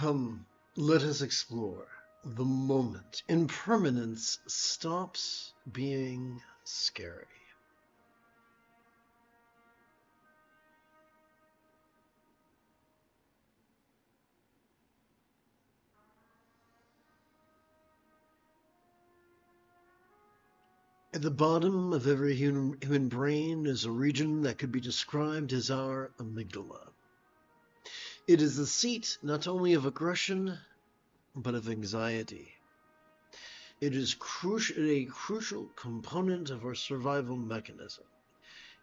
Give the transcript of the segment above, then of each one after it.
Come, let us explore the moment impermanence stops being scary. At the bottom of every human brain is a region that could be described as our amygdala. It is the seat not only of aggression, but of anxiety. It is a crucial component of our survival mechanism,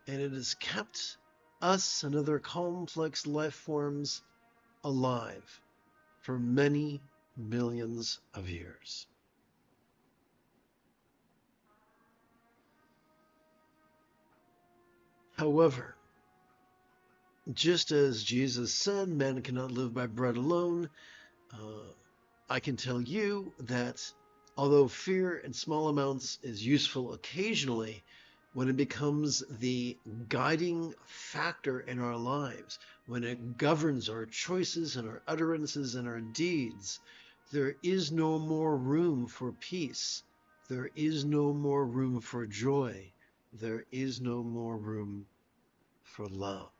and it has kept us and other complex life forms alive for many millions of years. However, just as Jesus said, man cannot live by bread alone, I can tell you that although fear in small amounts is useful occasionally, when it becomes the guiding factor in our lives, when it governs our choices and our utterances and our deeds, there is no more room for peace. There is no more room for joy. There is no more room for love.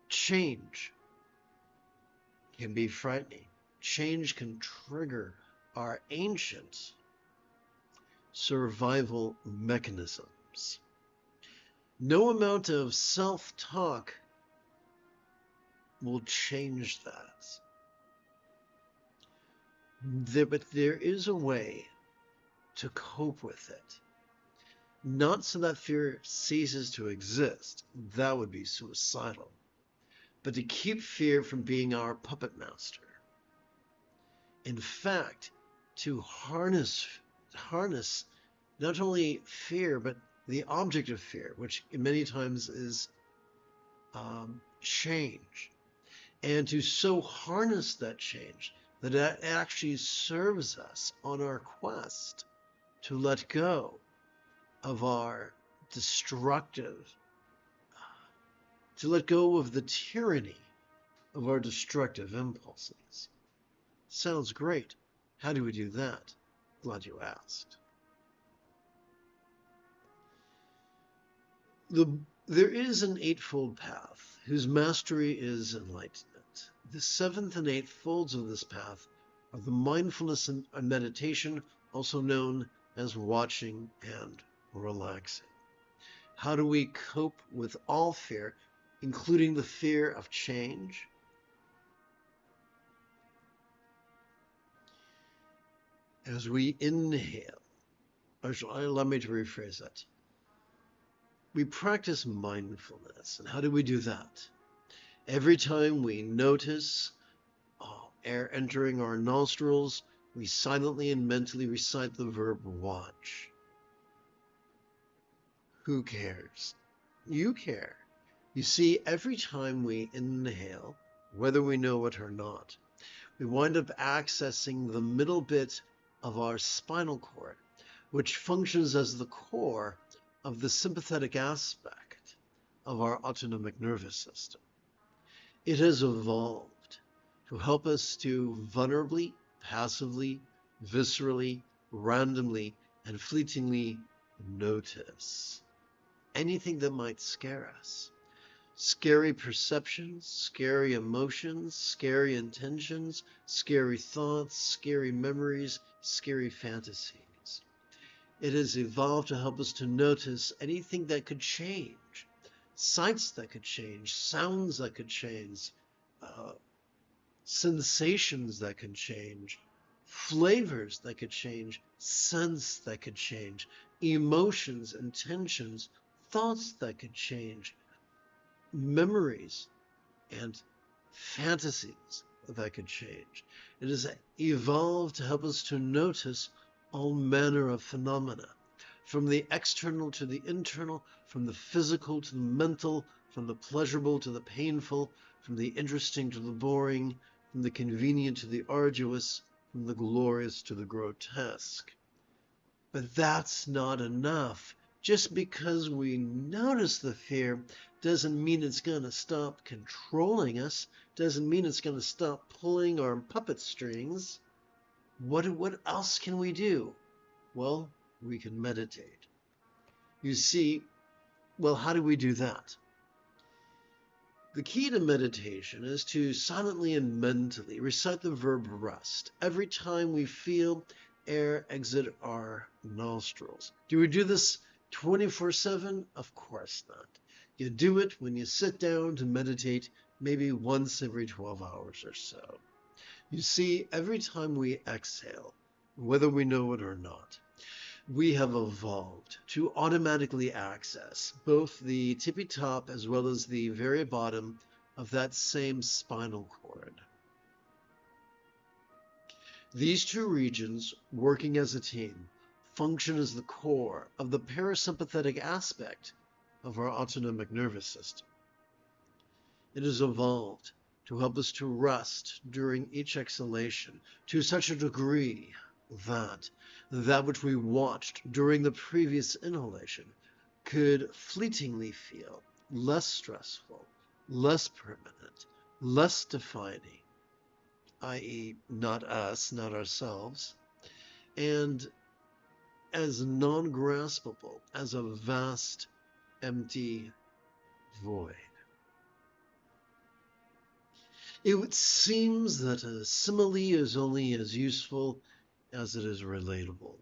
Change can be frightening. Change can trigger our ancient survival mechanisms. No amount of self-talk will change that. But there is a way to cope with it. Not so that fear ceases to exist. That would be suicidal. But to keep fear from being our puppet master. In fact, to harness not only fear, but the object of fear, which many times is change. And to so harness that change that it actually serves us on our quest to let go of our destructive, to let go of the tyranny of our destructive impulses. Sounds great. How do we do that? Glad you asked. There is an eightfold path whose mastery is enlightenment. The seventh and eighth folds of this path are the mindfulness and meditation, also known as watching and relaxing. How do we cope with all fear, including the fear of change? As we inhale, allow me to rephrase that. We practice mindfulness. And how do we do that? Every time we notice air entering our nostrils, we silently and mentally recite the verb watch. Who cares? You care. You see, every time we inhale, whether we know it or not, we wind up accessing the middle bit of our spinal cord, which functions as the core of the sympathetic aspect of our autonomic nervous system. It has evolved to help us to vulnerably, passively, viscerally, randomly, and fleetingly notice anything that might scare us. Scary perceptions, scary emotions, scary intentions, scary thoughts, scary memories, scary fantasies. It has evolved to help us to notice anything that could change, sights that could change, sounds that could change, sensations that can change, flavors that could change, scents that could change, emotions, intentions, thoughts that could change, memories and fantasies that could change. It has evolved to help us to notice all manner of phenomena, from the external to the internal, from the physical to the mental, from the pleasurable to the painful, from the interesting to the boring, from the convenient to the arduous, from the glorious to the grotesque. But that's not enough. Just because we notice the fear Doesn't mean it's going to stop controlling us. Doesn't mean it's going to stop pulling our puppet strings. What else can we do? Well, we can meditate. You see, well, how do we do that? The key to meditation is to silently and mentally recite the verb rest every time we feel air exit our nostrils. Do we do this 24/7? Of course not. You do it when you sit down to meditate, maybe once every 12 hours or so. You see, every time we exhale, whether we know it or not, we have evolved to automatically access both the tippy top as well as the very bottom of that same spinal cord. These two regions, working as a team, function as the core of the parasympathetic aspect of our autonomic nervous system. It has evolved to help us to rest during each exhalation to such a degree that which we watched during the previous inhalation could fleetingly feel less stressful, less permanent, less defining, i.e. not us, not ourselves, and as non-graspable as a vast, empty void. It seems that a simile is only as useful as it is relatable.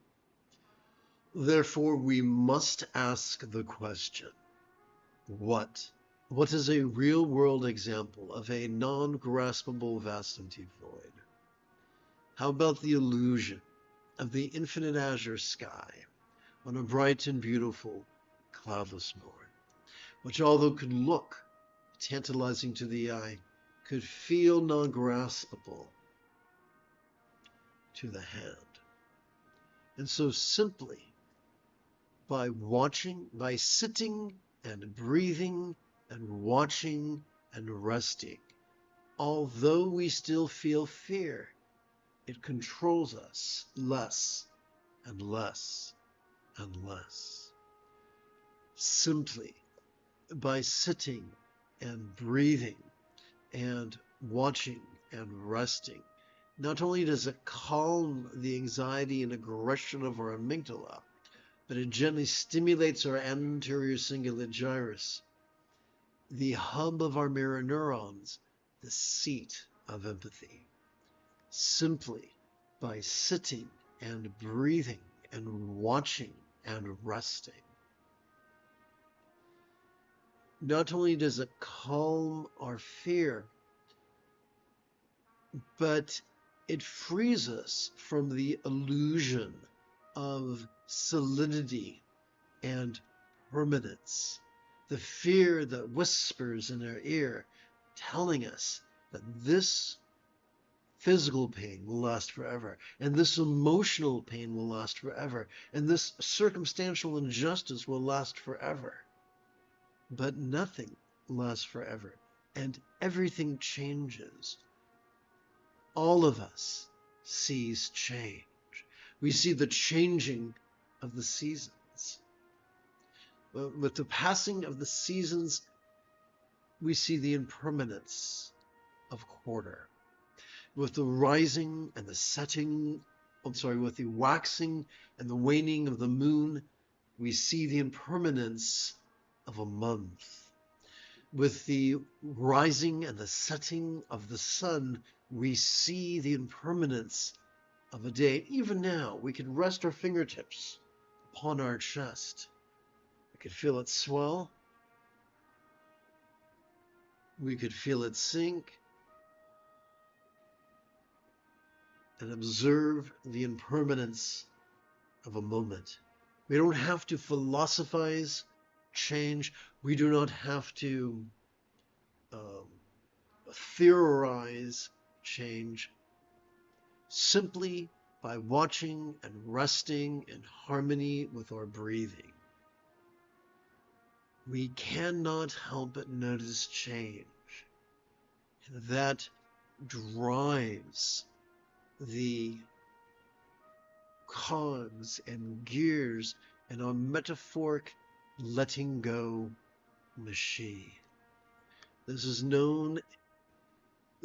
Therefore, we must ask the question, what is a real-world example of a non-graspable vast empty void? How about the illusion of the infinite azure sky on a bright and beautiful cloudless morn, which although could look tantalizing to the eye, could feel non-graspable to the hand. And so simply by watching, by sitting and breathing and watching and resting, although we still feel fear, it controls us less and less and less. Simply by sitting and breathing and watching and resting, not only does it calm the anxiety and aggression of our amygdala, but it gently stimulates our anterior cingulate gyrus, the hub of our mirror neurons, the seat of empathy. Simply by sitting and breathing and watching and resting. Not only does it calm our fear, but it frees us from the illusion of solidity and permanence. The fear that whispers in our ear, telling us that this physical pain will last forever, and this emotional pain will last forever, and this circumstantial injustice will last forever. But nothing lasts forever, and everything changes. All of us sees change. We see the changing of the seasons. With the passing of the seasons, we see the impermanence of quarter. With the rising and the setting, with the waxing and the waning of the moon, we see the impermanence of a month. With the rising and the setting of the sun, we see the impermanence of a day. Even now, we can rest our fingertips upon our chest. We could feel it swell. We could feel it sink. And observe the impermanence of a moment. We don't have to philosophize change. We do not have to theorize change. Simply by watching and resting in harmony with our breathing, we cannot help but notice change. And that drives the cogs and gears and our metaphoric letting go Mishi. This is known,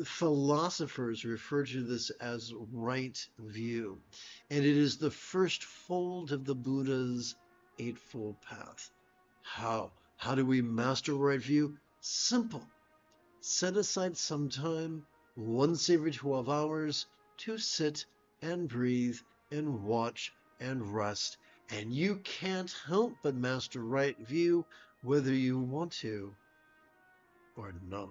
philosophers refer to this as right view, and it is the first fold of the Buddha's Eightfold Path. How? How do we master right view? Simple. Set aside some time, once every 12 hours, to sit and breathe and watch and rest, and you can't help but master right view whether you want to or not.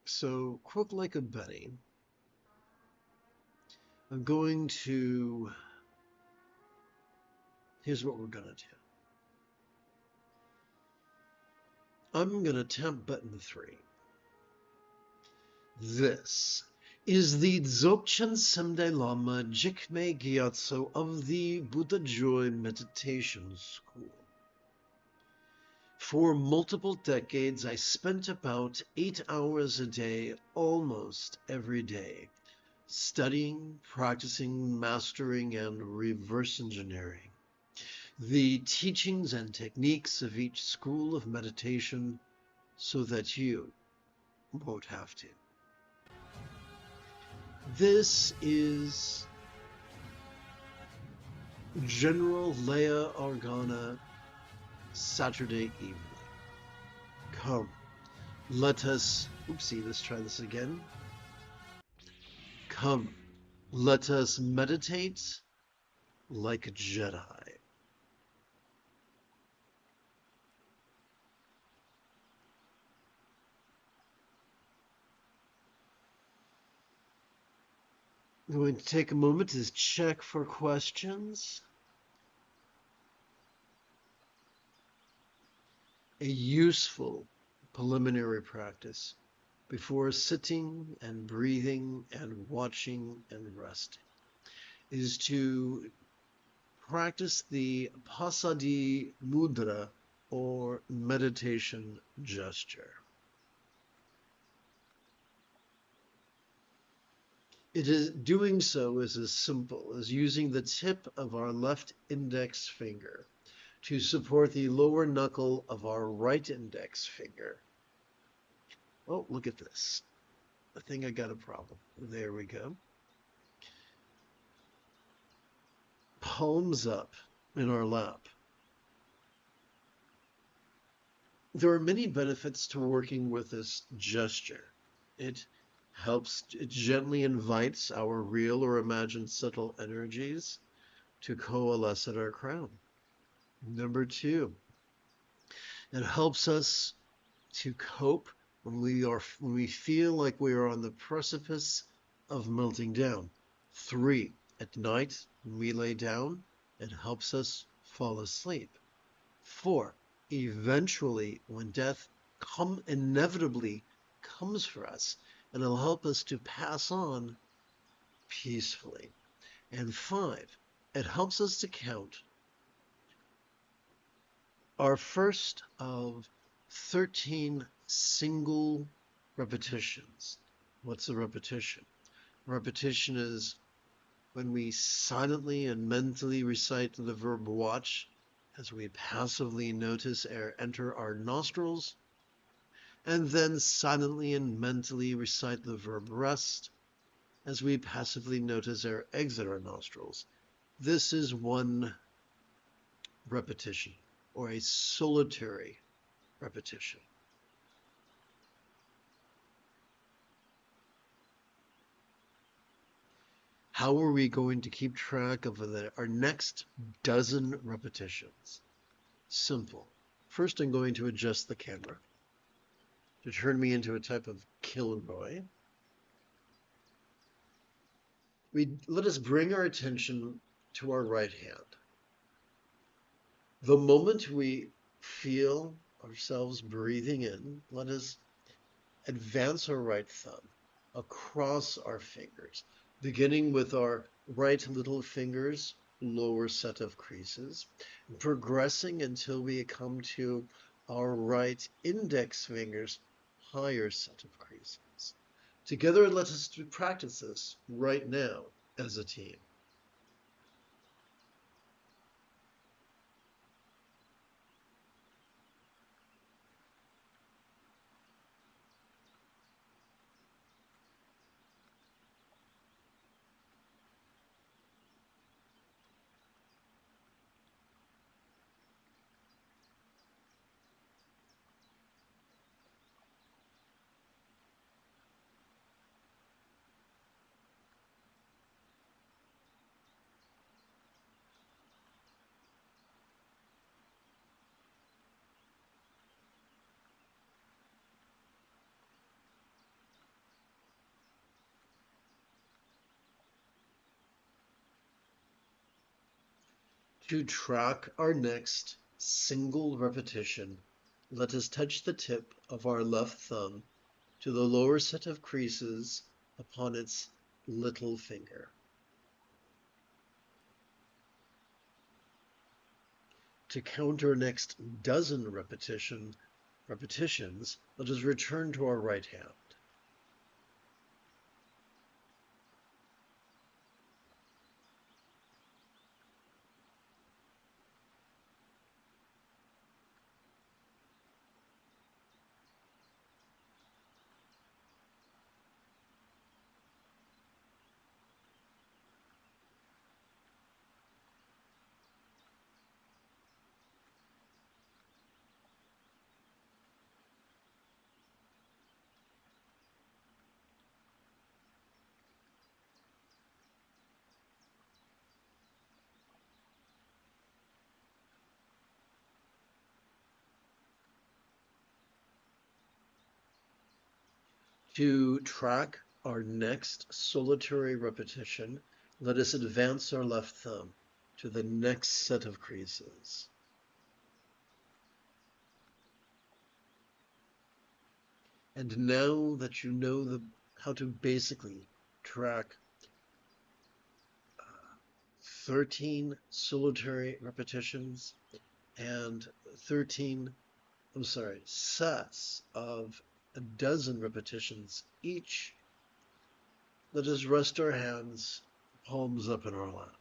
So, quick like a Betty, I'm going to, here's what we're going to do. I'm going to tap button 3. This is the Dzogchen Semdai Lama Jigme Gyatso of the Buddha Joy Meditation School. For multiple decades, I spent about 8 hours a day, almost every day, studying, practicing, mastering, and reverse engineering the teachings and techniques of each school of meditation so that you won't have to. This is General Leia Organa, Saturday evening. Come, let us, let's try this again. Come, let us meditate like a Jedi. I'm going to take a moment to check for questions. A useful preliminary practice before sitting and breathing and watching and resting is to practice the Pasadi Mudra or meditation gesture. Doing so is as simple as using the tip of our left index finger to support the lower knuckle of our right index finger. Oh, look at this. I think I got a problem. There we go. Palms up in our lap. There are many benefits to working with this gesture. It gently invites our real or imagined subtle energies to coalesce at our crown. Number 2, it helps us to cope when we feel like we are on the precipice of melting down. 3, at night when we lay down, it helps us fall asleep. 4, eventually when death inevitably comes for us, and it'll help us to pass on peacefully. And 5, it helps us to count our first of 13 single repetitions. What's a repetition? Repetition is when we silently and mentally recite the verb watch as we passively notice air enter our nostrils, and then silently and mentally recite the verb rest as we passively notice air exit our nostrils. This is one repetition, or a solitary repetition. How are we going to keep track of our next dozen repetitions? Simple. First, I'm going to adjust the camera to turn me into a type of Kilroy. Let us bring our attention to our right hand. The moment we feel ourselves breathing in, let us advance our right thumb across our fingers, beginning with our right little finger's lower set of creases, progressing until we come to our right index finger's higher set of creases. Together, let us practice this right now as a team. To track our next single repetition, let us touch the tip of our left thumb to the lower set of creases upon its little finger. To count our next dozen repetitions, let us return to our right hand. To track our next solitary repetition, let us advance our left thumb to the next set of creases. And now that you know how to basically track 13 solitary repetitions and 13 sets of a dozen repetitions each, let us rest our hands, palms up in our lap.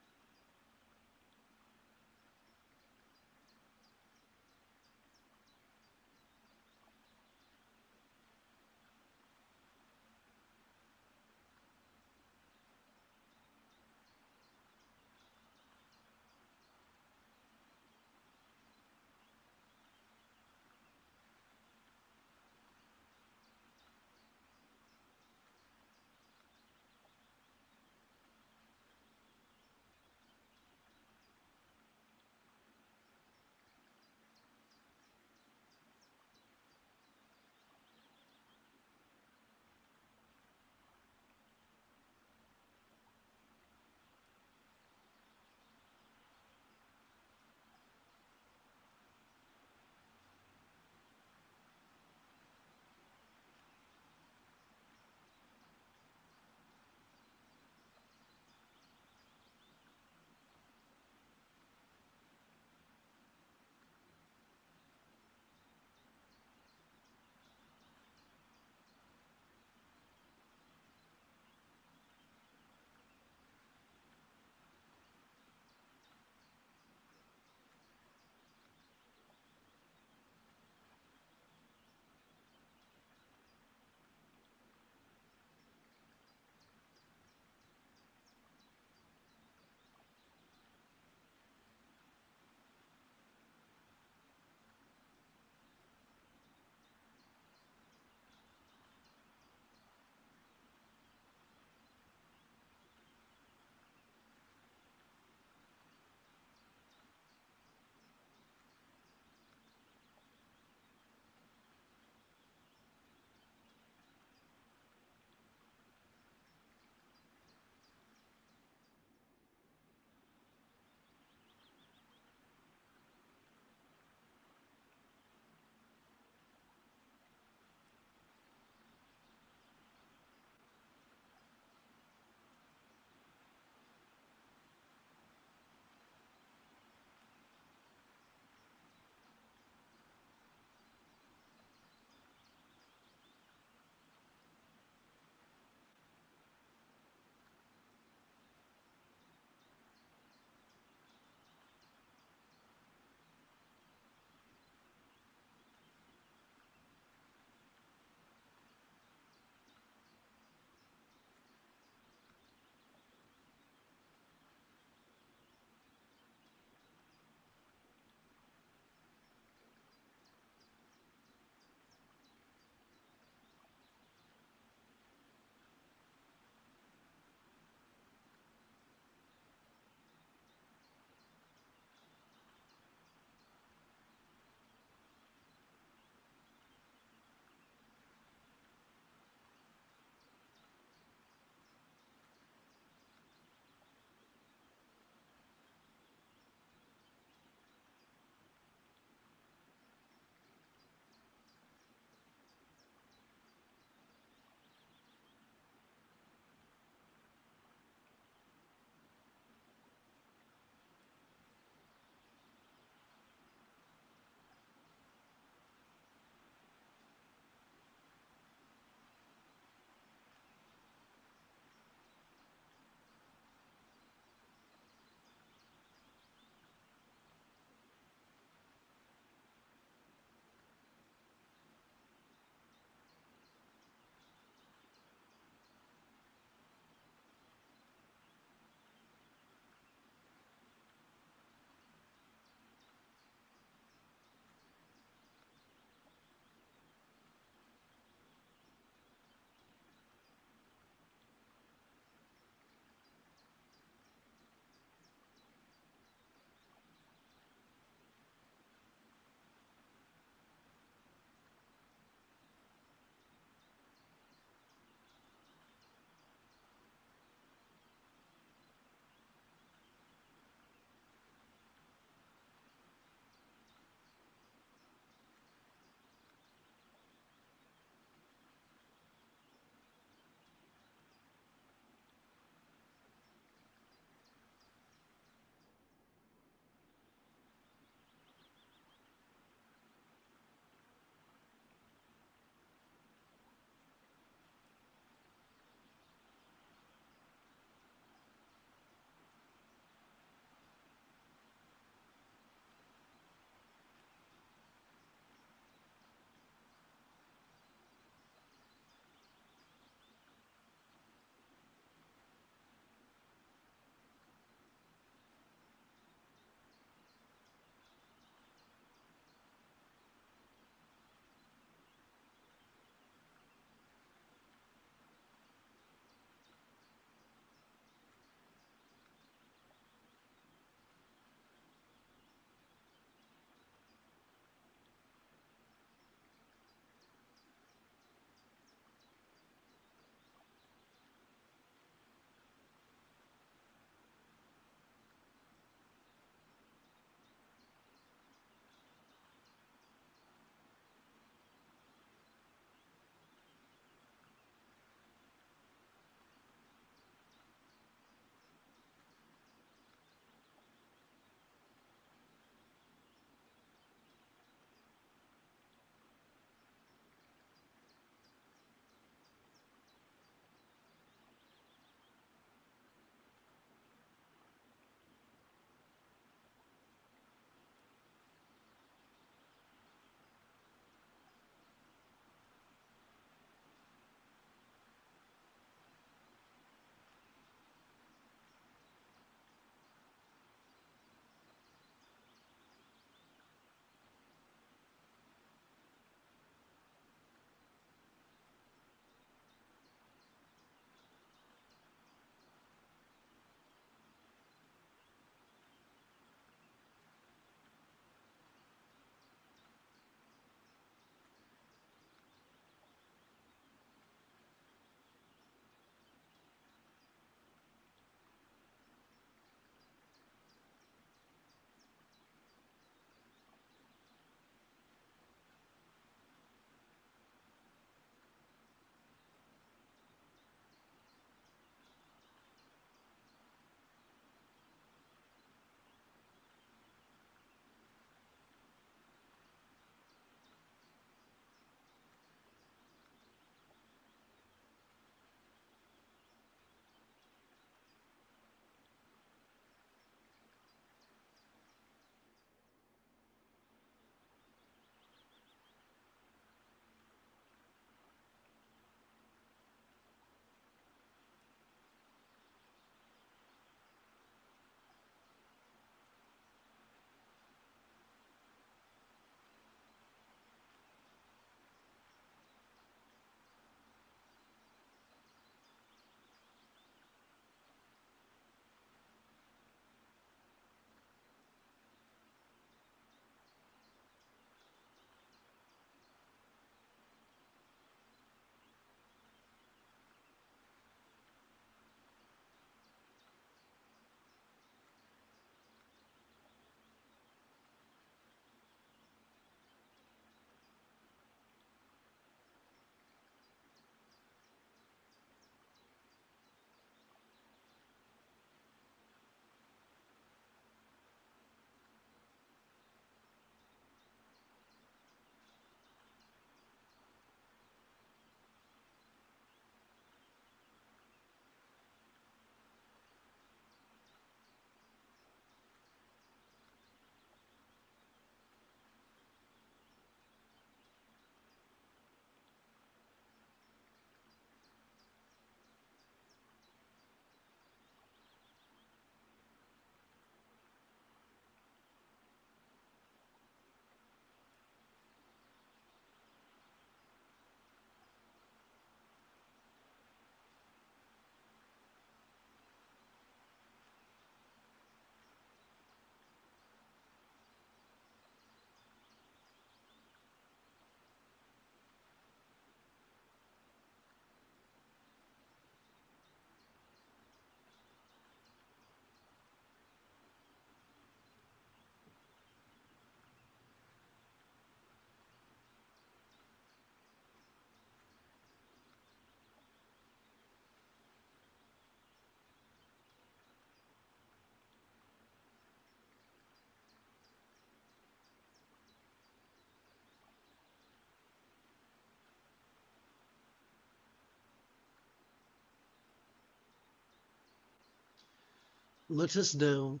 Let us now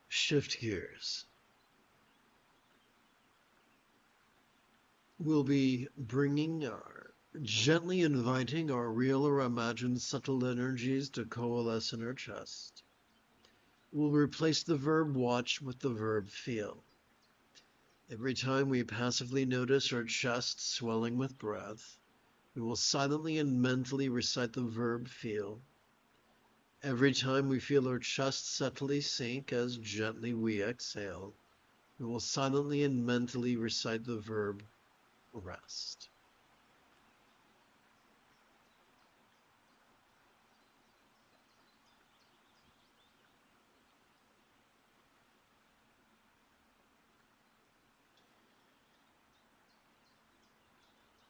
shift gears. We'll be gently inviting our real or imagined subtle energies to coalesce in our chest. We'll replace the verb watch with the verb feel. Every time we passively notice our chest swelling with breath, we will silently and mentally recite the verb feel. Every time we feel our chest subtly sink as gently we exhale, we will silently and mentally recite the verb rest.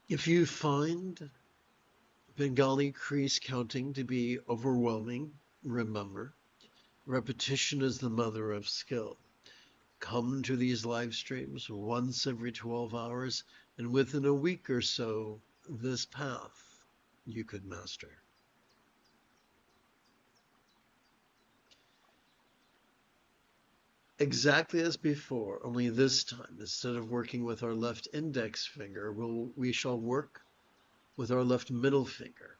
If you find Bengali crease counting to be overwhelming, remember, repetition is the mother of skill. Come to these live streams once every 12 hours, and within a week or so, this path you could master. Exactly as before, only this time, instead of working with our left index finger, we shall work with our left middle finger.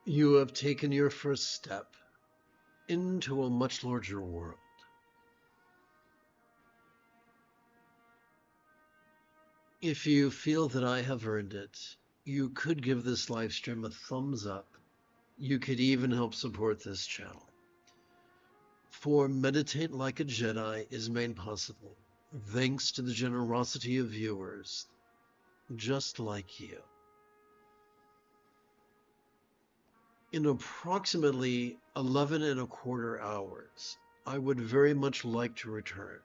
You have taken your first step into a much larger world. If you feel that I have earned it, you could give this live stream a thumbs up. You could even help support this channel. For Meditate Like a Jedi is made possible thanks to the generosity of viewers just like you. In approximately 11 1/4 hours, I would very much like to return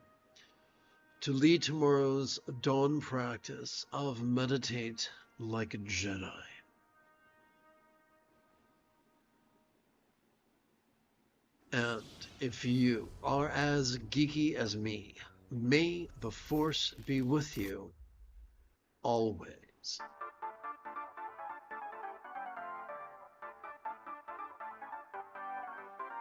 to lead tomorrow's dawn practice of Meditate Like a Jedi. And if you are as geeky as me, may the Force be with you always.